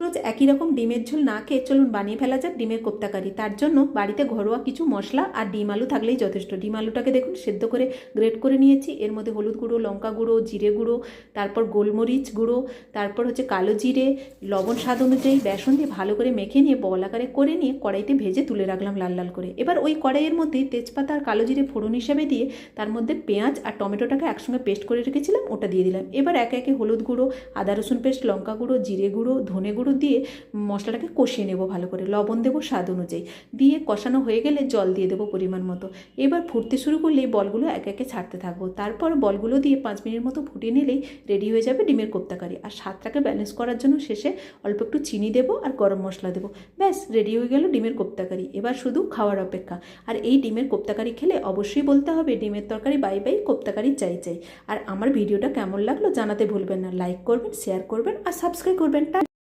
রোজ একই রকম ডিমের ঝোল না খেয়ে চলুন বানিয়ে ফেলা যাক ডিমের কোপ্তা কারি। তার জন্য বাড়িতে ঘরোয়া কিছু মশলা আর ডিম আলু থাকলেই যথেষ্ট। ডিম আলুটাকে দেখুন সেদ্ধ করে গ্রেট করে নিয়েছি। এর মধ্যে হলুদ গুঁড়ো, লঙ্কা গুঁড়ো, জিরে গুঁড়ো, তারপর গোলমরিচ গুঁড়ো, তারপর হচ্ছে কালো জিরে, লবণ স্বাদ অনুযায়ী, বেসন দিয়ে ভালো করে মেখে নিয়ে বল আকারে করে নিয়ে কড়াইতে ভেজে তুলে রাখলাম লাল লাল করে। এবার ওই কড়াইয়ের মধ্যেই তেজপাতা আর কালো জিরে ফোড়ন হিসেবে দিয়ে তার মধ্যে পেঁয়াজ আর টমেটোটাকে একসঙ্গে পেস্ট করে রেখেছিলাম ওটা দিয়ে দিলাম। এবার একে একে হলুদ গুঁড়ো, আদা রসুন পেস্ট, লঙ্কা গুঁড়ো, জিরে গুঁড়ো, ধনে গুঁড়ো দিয়ে মশলাটাকে কষিয়ে নেব ভালো করে। লবণ দেবো স্বাদ অনুযায়ী, দিয়ে কষানো হয়ে গেলে জল দিয়ে দেবো পরিমাণ মতো। এবার ফুটতে শুরু করলে এই বলগুলো একে একে ছাড়তে থাকবো। তারপর বলগুলো দিয়ে 5 মিনিট মতো ফুটিয়ে নিলেই রেডি হয়ে যাবে ডিমের কোপ্তা কারি। আর স্বাদটাকে ব্যালেন্স করার জন্য শেষে অল্প একটু চিনি দেবো আর গরম মশলা দেবো। ব্যাস রেডি হয়ে গেল ডিমের কোপ্তা কারি। এবার শুধু খাওয়ার অপেক্ষা। আর এই ডিমের কোপ্তা কারি খেলে অবশ্যই বলতে হবে ডিমের তরকারি বাই বাই, কোপ্তা কারি চাই চাই। আর আমার ভিডিওটা কেমন লাগলো জানাতে ভুলবেন না। লাইক করবেন, শেয়ার করবেন আর সাবস্ক্রাইব করবেন।